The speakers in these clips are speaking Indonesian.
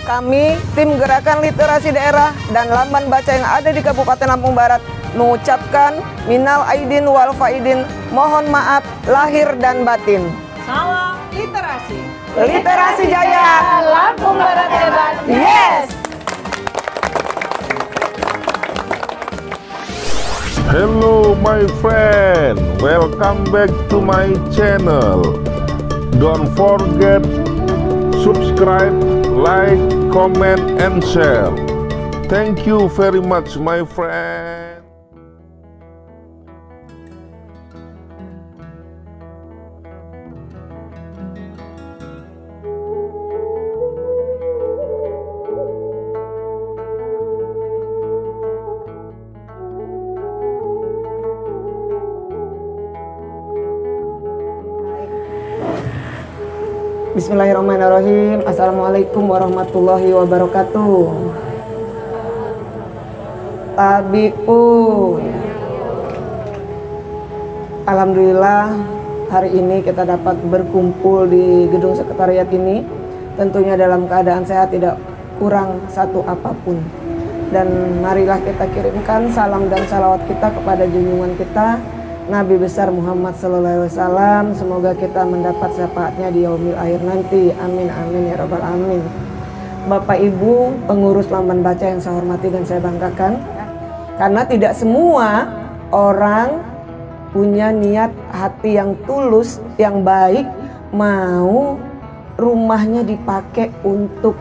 Kami, tim Gerakan Literasi Daerah dan Lamban Baca yang ada di Kabupaten Lampung Barat mengucapkan minal aidin wal faidin, mohon maaf lahir dan batin. Salam literasi. Literasi Jaya, Lampung Barat hebat. Yes! Hello my friend, welcome back to my channel. Don't forget subscribe, like, comment and share. Thank you very much my friend. Bismillahirrahmanirrahim. Assalamualaikum warahmatullahi wabarakatuh. Tabiun. Alhamdulillah hari ini kita dapat berkumpul di gedung sekretariat ini, tentunya dalam keadaan sehat, tidak kurang satu apapun. Dan marilah kita kirimkan salam dan salawat kita kepada junjungan kita Nabi besar Muhammad SAW. Semoga kita mendapat syafaatnya di yaumil akhir nanti. Amin amin ya rabbal alamin. Bapak Ibu pengurus Lamban Baca yang saya hormati dan saya banggakan, karena tidak semua orang punya niat hati yang tulus, yang baik, mau rumahnya dipakai untuk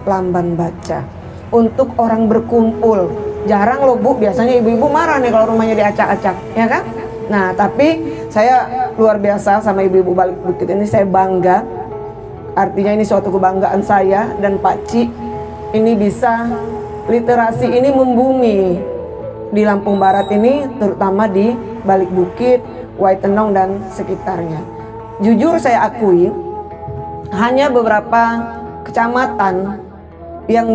Lamban Baca, untuk orang berkumpul. Jarang loh Bu, biasanya ibu-ibu marah nih kalau rumahnya diacak-acak, ya kan? Nah, tapi saya luar biasa sama ibu-ibu Balik Bukit ini, saya bangga. Artinya ini suatu kebanggaan saya dan Pak Ci. Ini bisa literasi ini membumi di Lampung Barat ini, terutama di Balik Bukit, Waitenong dan sekitarnya. Jujur saya akui, hanya beberapa kecamatan yang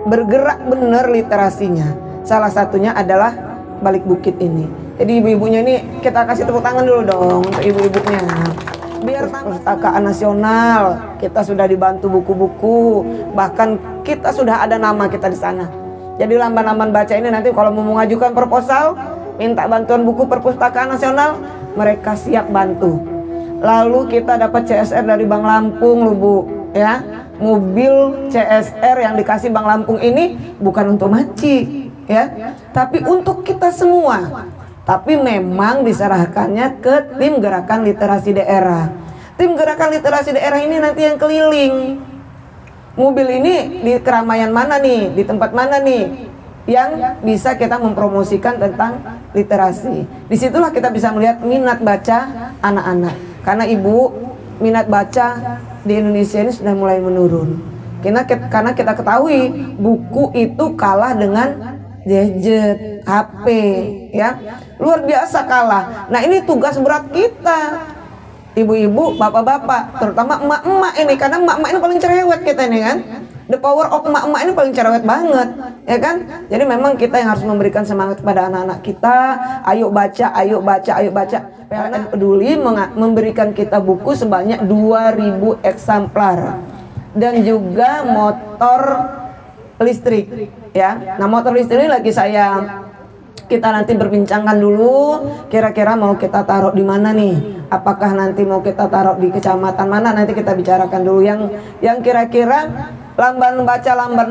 bergerak benar literasinya. Salah satunya adalah Balik Bukit ini. Jadi ibu-ibunya ini kita kasih tepuk tangan dulu dong untuk ibu-ibunya. Biar perpustakaan nasional kita sudah dibantu buku-buku, bahkan kita sudah ada nama kita di sana. Jadi Lamban-Lamban Baca ini nanti kalau mau mengajukan proposal, minta bantuan buku perpustakaan nasional, mereka siap bantu. Lalu kita dapat CSR dari Bank Lampung loh Bu, ya. Mobil CSR yang dikasih Bank Lampung ini bukan untuk Maci, ya, tapi untuk kita semua. Tapi memang diserahkannya ke tim Gerakan Literasi Daerah. Tim Gerakan Literasi Daerah ini nanti yang keliling. Mobil ini di keramaian mana nih, di tempat mana nih yang bisa kita mempromosikan tentang literasi. Disitulah kita bisa melihat minat baca anak-anak. Karena Ibu, minat baca di Indonesia ini sudah mulai menurun. Karena kita ketahui buku itu kalah dengan gadget, HP, ya, luar biasa kalah. Nah ini tugas berat kita, ibu-ibu, bapak-bapak, terutama emak-emak ini, karena emak-emak ini paling cerewet kita ini kan. The power of emak-emak ini paling cerewet banget, ya kan. Jadi memang kita yang harus memberikan semangat kepada anak-anak kita. Ayo baca, ayo baca, ayo baca. PLN Peduli memberikan kita buku sebanyak 2000 eksemplar dan juga motor listrik, ya. Nah motor listrik ini lagi kita nanti berbincangkan dulu, kira-kira mau kita taruh di mana nih? Apakah nanti mau kita taruh di kecamatan mana? Nanti kita bicarakan dulu yang kira-kira Lamban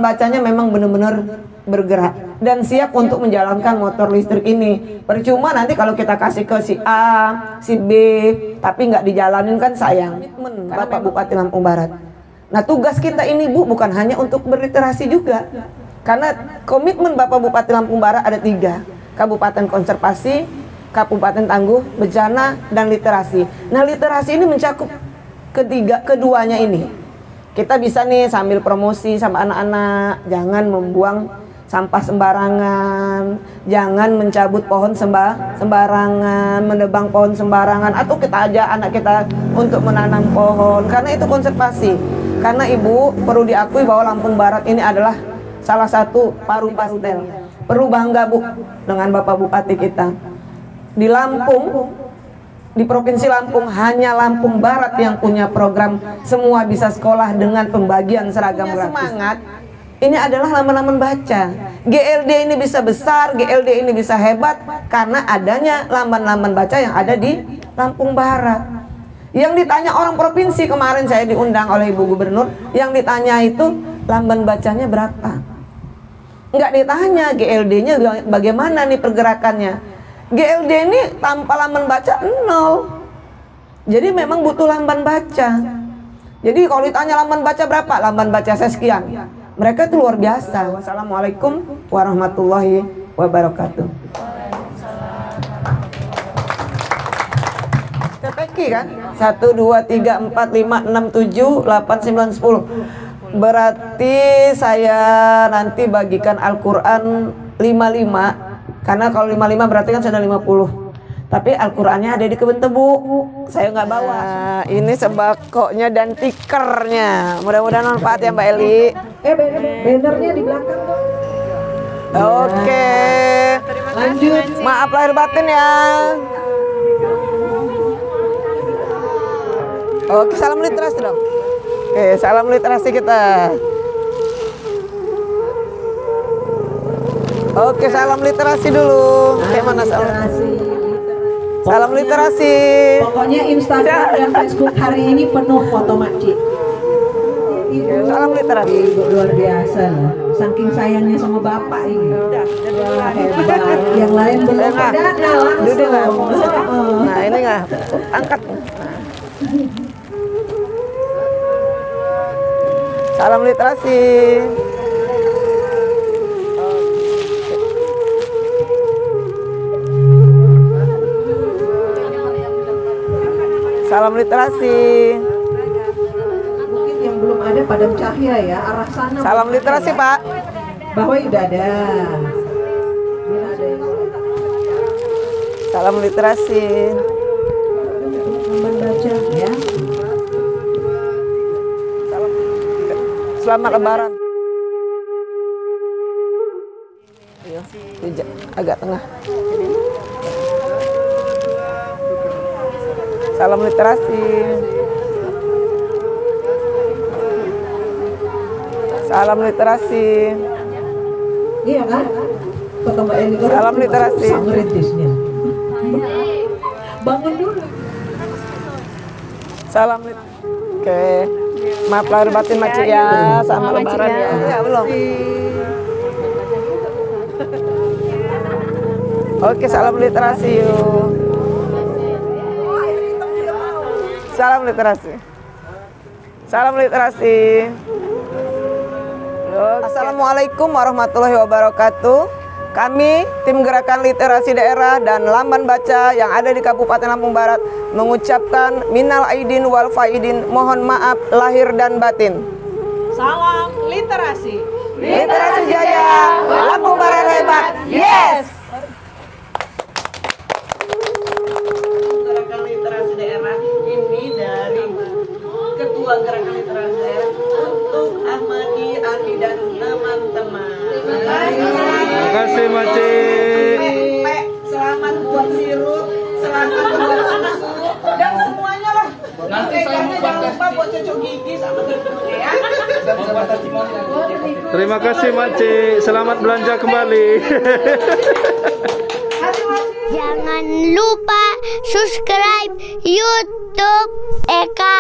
Bacanya memang benar-benar bergerak dan siap untuk menjalankan motor listrik ini. Percuma nanti kalau kita kasih ke si A, si B, tapi nggak dijalanin kan sayang. Bapak Bupati Lampung Barat. Nah tugas kita ini Bu bukan hanya untuk berliterasi juga, karena komitmen Bapak Bupati Lampung Barat ada 3, Kabupaten Konservasi, Kabupaten Tangguh Bencana, dan literasi. Nah literasi ini mencakup keduanya ini. Kita bisa nih sambil promosi sama anak-anak, jangan membuang sampah sembarangan, jangan mencabut pohon sembarangan, menebang pohon sembarangan, atau kita ajak anak kita untuk menanam pohon, karena itu konservasi. Karena Ibu perlu diakui bahwa Lampung Barat ini adalah salah satu paru pastel. Perlu bangga Bu dengan Bapak Bupati kita. Di Lampung Di Provinsi Lampung hanya Lampung Barat yang punya program semua bisa sekolah dengan pembagian seragam gratis. Semangat. Ini adalah laman-laman baca. GLD ini bisa besar, GLD ini bisa hebat karena adanya laman-laman baca yang ada di Lampung Barat. Yang ditanya orang provinsi, kemarin saya diundang oleh Ibu Gubernur, yang ditanya itu laman bacanya berapa? Nggak ditanya GLD-nya bagaimana nih pergerakannya. GLD ini tanpa laman baca 0. Jadi memang butuh lamban baca. Jadi kalau ditanya lamban baca berapa? Lamban baca saya sekian. Mereka itu luar biasa. Wassalamualaikum warahmatullahi wabarakatuh. TPQ kan? 1, 2, 3, 4, 5, 6, 7, 8, 9, 10. Berarti saya nanti bagikan Al-Quran 55. Karena kalau 55 berarti kan sudah 50. Tapi Al-Qurannya ada di kebun tebu. Saya nggak bawa. Nah, ini sembakonya dan tikernya. Mudah-mudahan manfaat ya Mbak Eli. Bannernya di belakang tuh. Oke. Lanjut. Maaf lahir batin ya. Oke, salam literasi dong. Oke, salam literasi kita. Oke, salam literasi dulu. Kayak mana salam literasi? Salam literasi. Pokoknya Instagram dan Facebook hari ini penuh foto makcik. Salam literasi. Ibu luar biasa loh. Saking sayangnya sama bapak ini. Wah, hebat. Yang lain belum dana langsung. Nah, ini nggak angkat. Salam literasi. Salam literasi. Mungkin yang belum ada padam cahaya ya, arah sana. Salam literasi ya. Pak. Bawah udah ada. Salam literasi. Membaca ya. Salam. Selamat Lebaran. Ayo, agak tengah. Salam literasi. Salam literasi. Iya kan? Kata Mbak Eli. Salam literasi. Merintisnya. Bangun dulu. Salam literasi. Oke. Maaf lahir batin Maci ya, sama Lebaran ya. Ya belum. Oke, salam literasi yuk. Salam literasi. Salam literasi. Assalamualaikum warahmatullahi wabarakatuh. Kami tim Gerakan Literasi Daerah dan Lamban Baca yang ada di Kabupaten Lampung Barat mengucapkan minal aidin wal faidin, mohon maaf lahir dan batin. Salam literasi. Literasi jaya, Lampung Barat hebat. Yes. Gerakan Literasi Daerah ini dari Ketua Gerakan Literasi Daerah untuk Ahmadi, Ari dan teman-teman. Terima kasih Maci. Selamat buat sirup, selamat buat susu dan semuanya lah. Nanti jangan lupa buat cocok gigi sama teman-teman ya. Terima kasih Maci. Selamat belanja kembali. Jangan lupa subscribe YouTube Eka